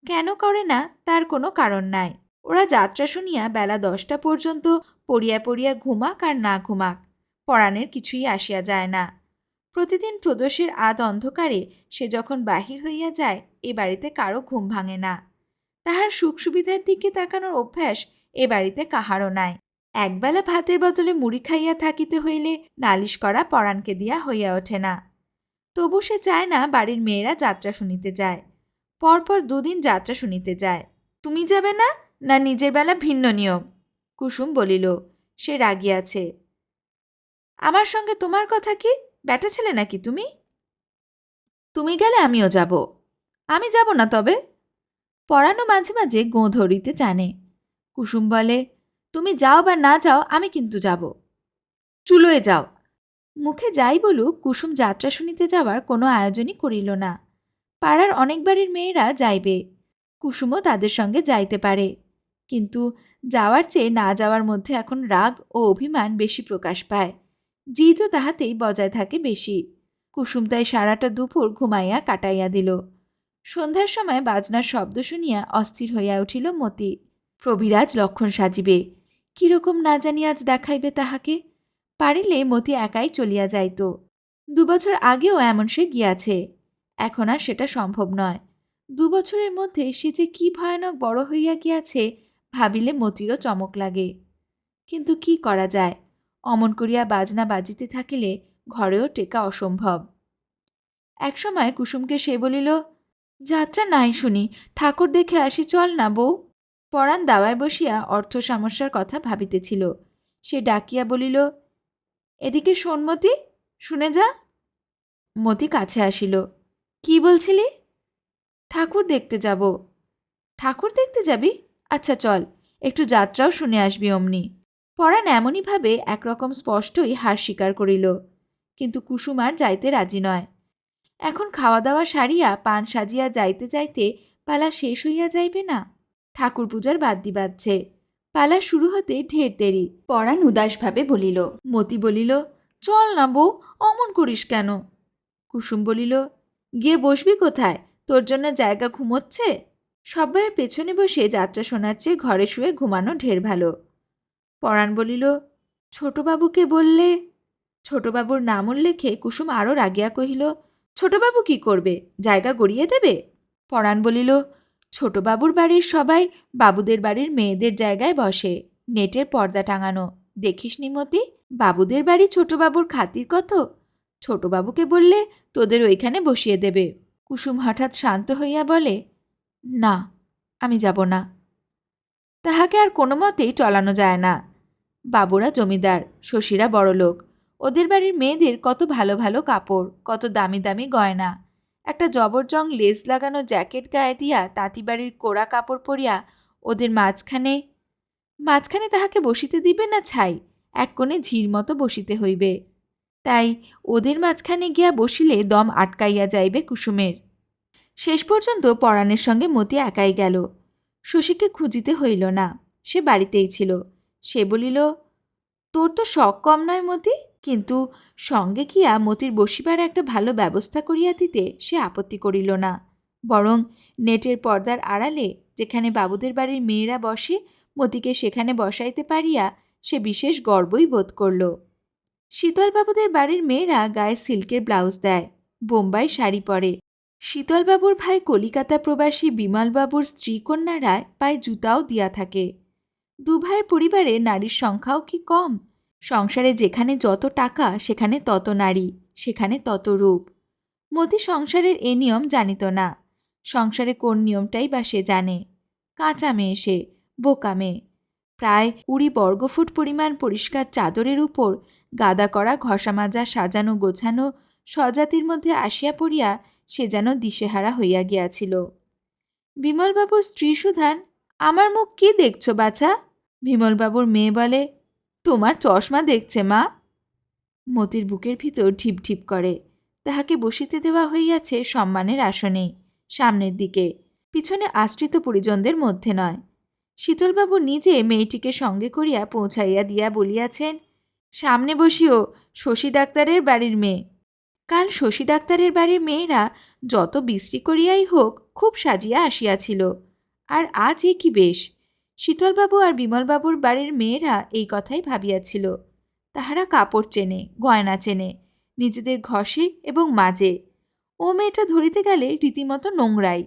কেন করে না তার কোনো কারণ নাই। ওরা যাত্রা শুনিয়া বেলা 10টা পর্যন্ত পড়িয়া পড়িয়া ঘুমাক আর না ঘুমাক, পরাণের কিছুই আসিয়া যায় না। প্রতিদিন প্রদোষের আধ অন্ধকারে সে যখন বাহির হইয়া যায়, এ বাড়িতে কারো ঘুম ভাঙে না। তাহার সুখ সুবিধার দিকে তাকানোর অভ্যাস এ বাড়িতে কাহারও নাই। একবেলা ভাতের বদলে মুড়ি খাইয়া থাকিতে হইলে নালিশ করা পরাণকে দিয়া হইয়া ওঠে না। তবু সে চায় না বাড়ির মেয়েরা যাত্রা শুনিতে যায়। পরপর 2 দিন যাত্রা শুনিতে যায়। তুমি যাবে না? না নিজের বেলা ভিন্ন নিয়ম? কুসুম বলিল, সে রাগিয়াছে। আমার সঙ্গে তোমার কথা কি? ব্যাটা ছেলে নাকি তুমি? তুমি গেলে আমিও যাব। আমি যাব না তবে? পরাণও মাঝে মাঝে গোঁ ধরিতে জানে। কুসুম বলে, তুমি যাও বা না যাও, আমি কিন্তু যাব। চুলোয় যাও। মুখে যাই বলুক, কুসুম যাত্রা শুনিতে যাওয়ার কোনো আয়োজনই করিল না। পাড়ার অনেক বাড়ির মেয়েরা যাইবে, কুসুমও তাদের সঙ্গে যাইতে পারে। কিন্তু যাওয়ার চেয়ে না যাওয়ার মধ্যে এখন রাগ ও অভিমান বেশি প্রকাশ পায়। জিদও তাহাতেই বজায় থাকে বেশি। কুসুম তাই সারাটা দুপুর ঘুমাইয়া কাটাইয়া দিল। সন্ধ্যার সময় বাজনার শব্দ শুনিয়া অস্থির হইয়া উঠিল মতি। প্রবিরাজ লক্ষণ সাজিবে, কিরকম না জানি আজ দেখাইবে তাহাকে। পারিলে মতি একাই চলিয়া যাইত। 2 বছর আগেও এমন সে গিয়াছে। এখন আর সেটা সম্ভব নয়। 2 বছরের মধ্যে সে যে কি ভয়ানক বড় হইয়া গিয়াছে ভাবিলে মতিরও চমক লাগে। কিন্তু কি করা যায়, অমন করিয়া বাজনা বাজিতে থাকিলে ঘরেও টেকা অসম্ভব। একসময় কুসুমকে সে বলিল, যাত্রা নাই শুনি, ঠাকুর দেখে আসি, চল না বউ। পরাণ দাওয়ায় বসিয়া অর্থ সমস্যার কথা ভাবিতেছিল। সে ডাকিয়া বলিল, এদিকে শোন মতি, শুনে যা। মতি কাছে আসিল। কি বলছিলি? ঠাকুর দেখতে যাব। ঠাকুর দেখতে যাবি? আচ্ছা চল, একটু যাত্রাও শুনে আসবি অমনি। পরাণ এমনইভাবে একরকম স্পষ্টই হার স্বীকার করিল। কিন্তু কুসুম আর যাইতে রাজি নয়। এখন খাওয়া দাওয়া সারিয়া পান সাজিয়া যাইতে যাইতে পালা শেষ হইয়া যাইবে না? ঠাকুর পূজার বাদ্যি বাজছে, পালা শুরু হতে ঢের দেরি। পরাণ উদাসভাবে বলিল। মতি বলিল, চল না বউ, অমন করিস কেন? কুসুম বলিল, গিয়ে বসবি কোথায়? তোর জন্য জায়গা ঘুমোচ্ছে। সবাইয়ের পেছনে বসে যাত্রা শোনার চেয়ে ঘরে শুয়ে ঘুমানো ঢের ভালো। পরাণ বলিল, ছোটবাবুকে বললে? ছোটবাবুর নাম উল্লেখে কুসুম আরও রাগিয়া কহিল, ছোটবাবু কি করবে? জায়গা গড়িয়ে দেবে? পরাণ বলিল, ছোটবাবুর বাড়ির সবাই বাবুদের বাড়ির মেয়েদের জায়গায় বসে, নেটের পর্দা টাঙানো, দেখিস নি মতি? বাবুদের বাড়ি ছোটবাবুর খাতির কত। ছোটবাবুকে বললে তোদের ওইখানে বসিয়ে দেবে। কুসুম হঠাৎ শান্ত হইয়া বলে, না, আমি যাব না। তাহাকে আর কোনো মতেই টলানো যায় না। বাবুরা জমিদার, শশীরা বড়লোক, ওদের বাড়ির মেয়েদের কত ভালো ভালো কাপড়, কত দামি দামি গয়না। একটা জবরজং লেস লাগানো জ্যাকেট গায়ে দিয়া তাঁতিবাড়ির কোড়া কাপড় পরিয়া ওদের মাঝখানে তাহাকে বসিতে দিবে না ছাই, এক কোণে ঝির মতো বসিতে হইবে। তাই ওদের মাঝখানে গিয়া বসিলে দম আটকাইয়া যাইবে কুসুমের। শেষ পর্যন্ত পরাণের সঙ্গে মতি একাই গেল। শশীকে খুঁজিতে হইল না, সে বাড়িতেই ছিল। সে বলিল, তোর তো শখ কম নয় মতি। কিন্তু সঙ্গে গিয়া মতির বসিবার একটা ভালো ব্যবস্থা করিয়া দিতে সে আপত্তি করিল না। বরং নেটের পর্দার আড়ালে যেখানে বাবুদের বাড়ির মেয়েরা বসে মতিকে সেখানে বসাইতে পারিয়া সে বিশেষ গর্বই বোধ করল। শীতলবাবুদের বাড়ির মেয়েরা গায়ে সিল্কের ব্লাউজ দেয়, বোম্বাই শাড়ি পরে। শীতলবাবুর ভাই কলিকাতা প্রবাসী বিমলবাবুর স্ত্রীকন্যারা পায়ে জুতাও দিয়া থাকে। 2 ভাইয়ের পরিবারে নারীর সংখ্যাও কি কম? সংসারে যেখানে যত টাকা সেখানে তত নারী, সেখানে তত রূপ। মতি সংসারের এ নিয়ম জানিত না। সংসারে কোন নিয়মটাই বা সে জানে? কাঁচা মেয়ে সে, বোকা মেয়ে। প্রায় 20 বর্গফুট পরিমাণ পরিষ্কার চাদরের উপর গাদা করা ঘষা মাজা সাজানো গোছানো স্বজাতির মধ্যে আসিয়া পড়িয়া সে যেন দিশেহারা হইয়া গিয়াছিল। বিমলবাবুর স্ত্রী সুধান, আমার মুখ কি দেখছ বাছা? বিমলবাবুর মেয়ে বলে, তোমার চশমা দেখছে মা। মতির বুকের ভিতর ঢিপ ঢিপ করে। তাহাকে বসিতে দেওয়া হইয়াছে সম্মানের আসনেই, সামনের দিকে, পিছনে আশ্রিত পরিজনদের মধ্যে নয়। শীতলবাবু নিজে মেয়েটিকে সঙ্গে করিয়া পৌঁছাইয়া দিয়া বলিয়াছেন, সামনে বসিও, শশী ডাক্তারের বাড়ির মেয়ে। কাল শশী ডাক্তারের বাড়ির মেয়েরা যত বিশ্রী করিয়াই হোক খুব সাজিয়া আসিয়াছিল, আর আজ এ কি বেশ। শীতলবাবু আর বিমলবাবুর বাড়ির মেয়েরা এই কথাই ভাবিয়াছিল। তাহারা কাপড় চেনে, গয়না চেনে, নিজেদের ঘষে এবং মাজে। ও মেয়েটা ধরিতে গেলে রীতিমতো নোংরাই।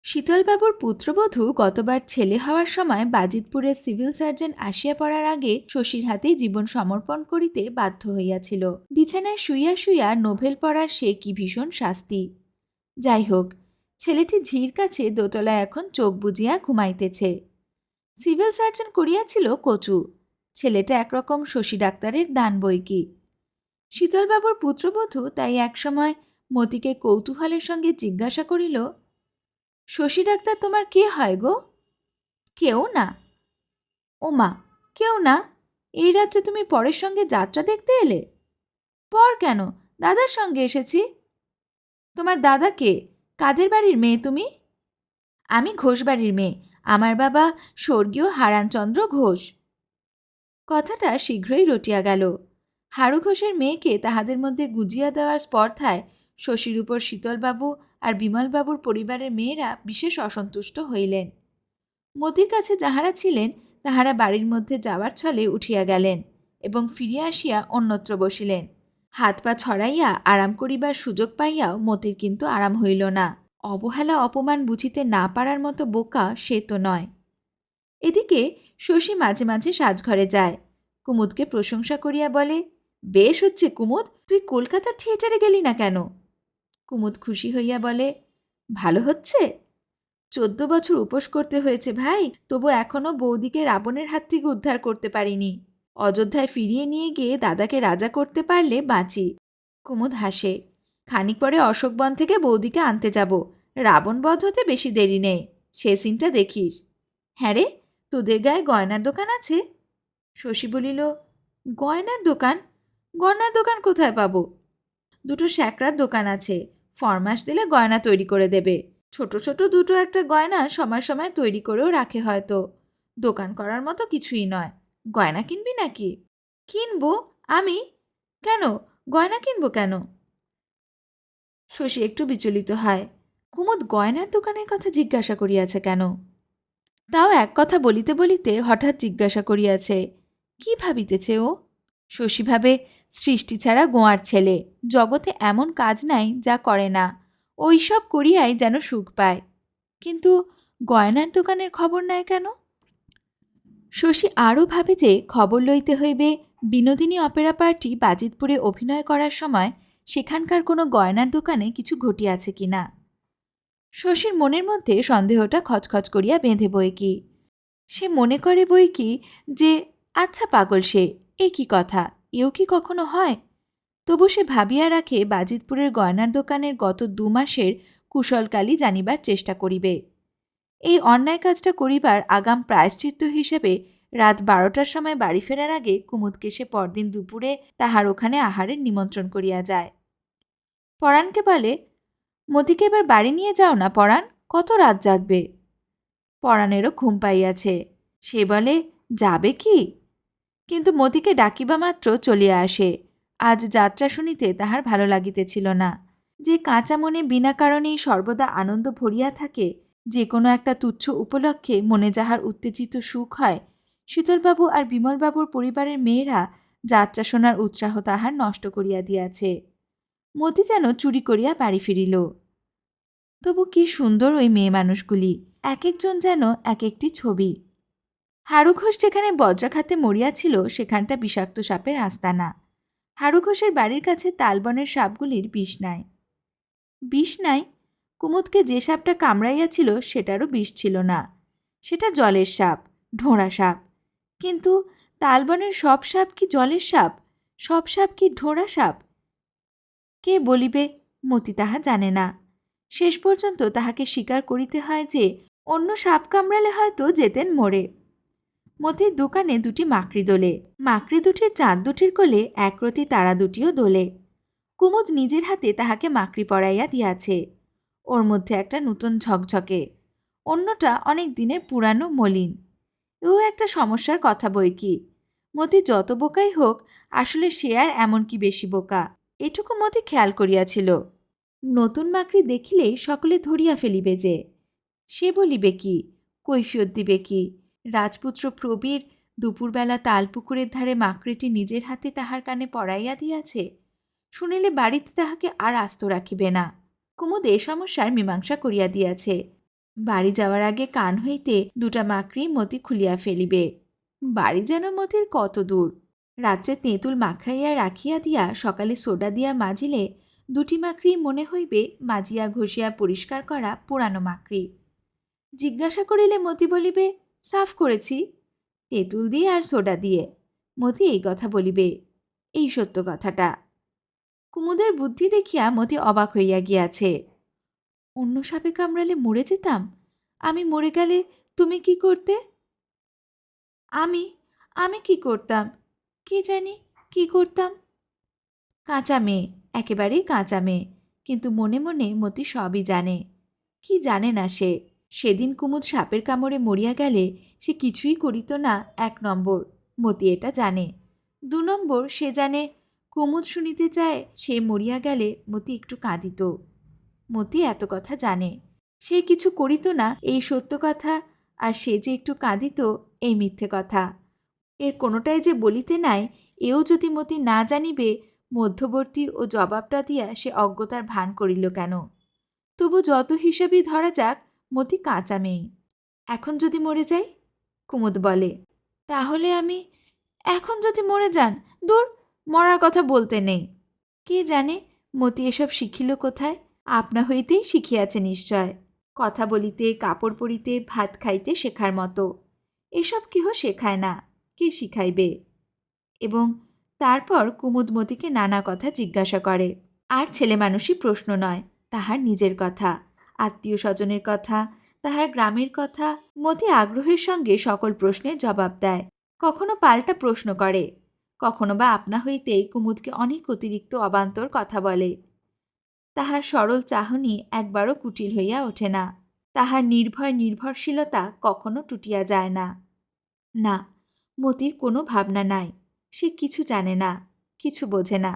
শীতলবাবুর পুত্রবধূ গতবার ছেলে হওয়ার সময় বাজিতপুরের সিভিল সার্জন আসিয়া পড়ার আগে শশীর হাতেই জীবন সমর্পণ করিতে বাধ্য হইয়াছিল। বিছানায় শুইয়া শুইয়া নোভেল পড়ার সে কি ভীষণ শাস্তি। যাই হোক, ছেলেটি ঝির কাছে দোতলায় এখন চোখ বুজিয়া ঘুমাইতেছে। সিভিল সার্জন করিয়াছিল কচু। ছেলেটা একরকম শশী ডাক্তারের দান বইকি। শীতলবাবুর পুত্রবধূ তাই একসময় মতিকে কৌতূহলের সঙ্গে জিজ্ঞাসা করিল, শশী ডাক্তার তোমার কে হয় গো? কেউ না। ওমা, কেউ না? এই রাত্রে তুমি পরের সঙ্গে যাত্রা দেখতে এলে? পর কেন, দাদার সঙ্গে এসেছি। তোমার দাদা কে? কাদের বাড়ির মেয়ে তুমি? আমি ঘোষ বাড়ির মেয়ে। আমার বাবা স্বর্গীয় হারানচন্দ্র ঘোষ। কথাটা শীঘ্রই রটিয়া গেল। হারু ঘোষের মেয়েকে তাহাদের মধ্যে গুজিয়া দেওয়ার স্পর্ধায় শশীর উপর শীতলবাবু আর বিমলবাবুর পরিবারের মেয়েরা বিশেষ অসন্তুষ্ট হইলেন। মতির কাছে যাহারা ছিলেন তাহারা বাড়ির মধ্যে যাওয়ার ছলে উঠিয়া গেলেন এবং ফিরিয়া আসিয়া অন্যত্র বসিলেন। হাত পা ছড়াইয়া আরাম করিবার সুযোগ পাইয়াও মতির কিন্তু আরাম হইল না। অবহেলা অপমান বুঝিতে না পারার মতো বোকা সে তো নয়। এদিকে শশী মাঝে মাঝে সাজঘরে যায়। কুমুদকে প্রশংসা করিয়া বলে, বেশ হচ্ছে কুমুদ, তুই কলকাতা থিয়েটারে গেলি না কেন? কুমুদ খুশি হইয়া বলে, ভালো হচ্ছে। 14 বছর উপোস করতে হয়েছে ভাই, তবু এখনো বৌদিকে রাবণের হাত থেকে উদ্ধার করতে পারিনি। অযোধ্যায় ফিরিয়ে নিয়ে গিয়ে দাদাকে রাজা করতে পারলে বাঁচি। কুমুদ হাসে। খানিক পরে অশোকবন থেকে বৌদিকে আনতে যাব। রাবণ বধ হতে বেশি দেরি নেই, সে সিনটা দেখিস। হ্যাঁ রে, তোদের গায়ে গয়নার দোকান আছে? শশী বলিল, গয়নার দোকান? গয়নার দোকান কোথায় পাবো? দুটো শ্যাকরার দোকান আছে, ফরমাস দিলে গয়না তৈরি করে দেবে। ছোট ছোট দুটো একটা গয়না সময় সময় তৈরি করেও রাখে হয়তো। দোকান করার মতো কিছুই নয়। গয়না কিনবি নাকি? কিনবো। আমি? কেন, গয়না কিনবো কেন? শশী একটু বিচলিত হয়। কুমুদ গয়নার দোকানের কথা জিজ্ঞাসা করিয়াছে কেন? তাও এক কথা বলিতে বলিতে হঠাৎ জিজ্ঞাসা করিয়াছে। কি ভাবিতেছে ও? শশী ভাবে, সৃষ্টি ছাড়া গোয়ার ছেলে, জগতে এমন কাজ নাই যা করে না, ওই সব করিয়াই যেন সুখ পায়। কিন্তু গয়নার দোকানের খবর নেয় কেন? শশী আরও ভাবে যে খবর লইতে হইবে বিনোদিনী অপেরা পার্টি বাজিতপুরে অভিনয় করার সময় সেখানকার কোনো গয়নার দোকানে কিছু ঘটিয়াছে কিনা। শশীর মনের মধ্যে সন্দেহটা খচখচ করিয়া বেঁধে বই কি। সে মনে করে বই কি যে আচ্ছা পাগল সে, এ কি কথা, এও কি কখনো হয়? তবু সে ভাবিয়া রাখে বাজিতপুরের গয়নার দোকানের গত 2 মাসের কুশলকালি জানিবার চেষ্টা করিবে। এই অন্যায় কাজটা করিবার আগাম প্রায়শ্চিত্ত হিসেবে রাত 12টার সময় বাড়ি ফেরার আগে কুমুদকে সে পরদিন দুপুরে তাহার ওখানে আহারের নিমন্ত্রণ করিয়া যায়। পরাণকে বলে, মতিকে এবার বাড়ি নিয়ে যাও না পরাণ, কত রাত জাগবে। পরাণেরও ঘুম পাইয়াছে। সে বলে, যাবে কি? কিন্তু মতিকে ডাকিবা মাত্র চলিয়া আসে। আজ যাত্রা শুনিতে তাহার ভালো লাগিতেছিল না। যে কাঁচা মনে বিনা কারণেই সর্বদা আনন্দ ভরিয়া থাকে, যে কোনো একটা তুচ্ছ উপলক্ষে মনে যাহার উত্তেজিত সুখ হয়, শীতলবাবু আর বিমলবাবুর পরিবারের মেয়েরা যাত্রা শোনার উৎসাহ তাহার নষ্ট করিয়া দিয়াছে। মতি যেন চুরি করিয়া বাড়ি ফিরিল। তবু কি সুন্দর ওই মেয়ে মানুষগুলি, এক একজন যেন এক একটি ছবি। হারু ঘোষ যেখানে বজ্রাঘাতে মরিয়াছিল সেখানটা বিষাক্ত সাপের আস্তানা। হারু ঘোষের বাড়ির কাছে তালবনের সাপগুলির বিষ নাই। বিষ নাই? কুমুদকে যে সাপটা কামড়াইয়াছিল সেটারও বিষ ছিল না। সেটা জলের সাপ, ঢোঁড়া সাপ। কিন্তু তালবনের সব সাপ কি জলের সাপ? সব সাপ কি ঢোঁড়া সাপ? কে বলিবে? মতি তাহা জানে না। শেষ পর্যন্ত তাহাকে স্বীকার করিতে হয় যে অন্য সাপ কামড়ালে হয়তো যেতেন মরে। মতির দোকানে দুটি মাকড়ি দোলে। মাকড়ি দুটির চাঁদ দুটির কোলে একরতি তারা দুটিও দোলে। কুমুদ নিজের হাতে তাহাকে মাকড়ি পরাইয়া দিয়াছে। ওর মধ্যে একটা নূতন ঝকঝকে, অন্যটা অনেক দিনের পুরানো মলিন। ও একটা সমস্যার কথা বই কি। মতি যত বোকাই হোক, আসলে সে আর এমন কি বেশি বোকা, এটুকু মতি খেয়াল করিয়াছিল। নতুন মাকড়ি দেখিলেই সকলে ধরিয়া ফেলিবে যে। সে বলিবে কি, কৈফিয়ত দিবে কি? রাজপুত্র প্রবীর দুপুরবেলা তালপুকুরের ধারে মাকড়িটি নিজের হাতে তাহার কানে পরাইয়া দিয়াছে। শুনিলে বাড়িতে তাহাকে আর আস্ত রাখিবে না। কুমুদ এ সমস্যার মীমাংসা করিয়া দিয়াছে। বাড়ি যাওয়ার আগে কান হইতে দুটা মাকড়ি মতি খুলিয়া ফেলিবে। বাড়ি যেন মতির কত দূর। রাত্রে তেঁতুল মাখাইয়া রাখিয়া দিয়া সকালে সোডা দিয়া মাজিলে দুটি মাকড়ি মনে হইবে মাজিয়া ঘষিয়া পরিষ্কার করা পুরানো মাকড়ি। জিজ্ঞাসা করিলে মতি বলিবে, সাফ করেছি, তেঁতুল দিয়ে আর সোডা দিয়ে। মতি এই কথা বলিবে, এই সত্য কথাটা। কুমুদের বুদ্ধি দেখিয়া মতি অবাক হইয়া গিয়াছে। অন্য সাপে কামড়ালে মরে যেতাম? আমি মরে গেলে তুমি কি করতে? আমি আমি কি করতাম? কি জানি কি করতাম। কাঁচা মেয়ে, একেবারেই কাঁচা মেয়ে, কিন্তু মনে মনে মতি সবই জানে। কি জানে না সে? সেদিন কুমুদ সাপের কামড়ে মরিয়া গেলে সে কিছুই করিত না, 1 নম্বর, মতি এটা জানে। 2 নম্বর, সে জানে কুমুদ শুনিতে চায় সে মরিয়া গেলে মতি একটু কাঁদিত। মতি এত কথা জানে। সে কিছু করিত না এই সত্য কথা, আর সে যে একটু কাঁদিত এই মিথ্যে কথা। এর কোনোটাই যে বলিতে নাই, এও যদি মতি না জানিবে, মধ্যবর্তী ও জবাবটা দিয়া সে অজ্ঞতার ভান করিল কেন? তবু যত হিসাবই ধরা যাক, মতি কাঁচা মেয়ে। এখন যদি মরে যাই? কুমুদ বলে, তাহলে আমি এখন যদি মরে যান? দূর, মরার কথা বলতে নেই। কে জানে মতি এসব শিখিল কোথায়? আপনা হইতেই শিখিয়াছে নিশ্চয়। কথা বলিতে, কাপড় পরিতে, ভাত খাইতে শেখার মতো। এসব কেহ শেখায় না, কে শিখাইবে? এবং তারপর কুমুদ মতিকে নানা কথা জিজ্ঞাসা করে। আর ছেলে মানুষই প্রশ্ন নয়, তাহার নিজের কথা, আত্মীয় স্বজনের কথা, তাহার গ্রামের কথা। মতি আগ্রহের সঙ্গে সকল প্রশ্নের জবাব দেয়। কখনো পাল্টা প্রশ্ন করে, কখনো বা আপনা হইতেই কুমুদকে অনেক অতিরিক্ত অবান্তর কথা বলে। তাহার সরল চাহনি একবারও কুটিল হইয়া ওঠে না। তাহার নির্ভয় নির্ভরশীলতা কখনো টুটিয়া যায় না। না, মতির কোনো ভাবনা নাই। সে কিছু জানে না, কিছু বোঝে না।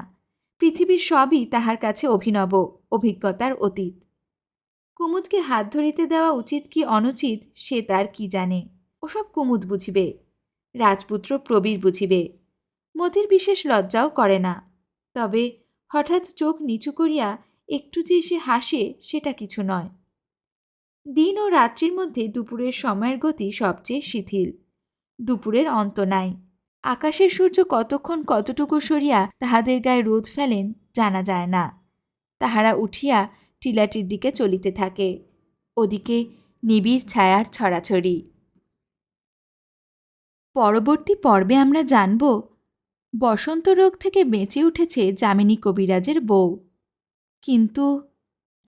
পৃথিবীর সবই তাহার কাছে অভিনব, অভিজ্ঞতার অতীত। কুমুদকে হাত ধরিতে দেওয়া উচিত কি অনুচিত সে তার কি জানে? ওসব কুমুদ বুঝিবে, রাজপুত্র প্রবীর বুঝিবে। মতির বিশেষ লজ্জাও করে না। তবে হঠাৎ চোখ নিচু করিয়া একটু যে সে হাসে, সেটা কিছু নয়। দিন ও রাত্রির মধ্যে দুপুরের সময়ের গতি সবচেয়ে শিথিল। দুপুরের অন্ত নাই। আকাশের সূর্য কতক্ষণ কতটুকু সরিয়া তাহাদের গায়ে রোদ ফেলেন জানা যায় না। তাহারা উঠিয়া টিলাটির দিকে চলিতে থাকে। ওদিকে নিবিড় ছায়ার ছড়াছড়ি। পরবর্তী পর্বে আমরা জানব, বসন্ত রোগ থেকে বেঁচে উঠেছে যামিনী কবিরাজের বউ, কিন্তু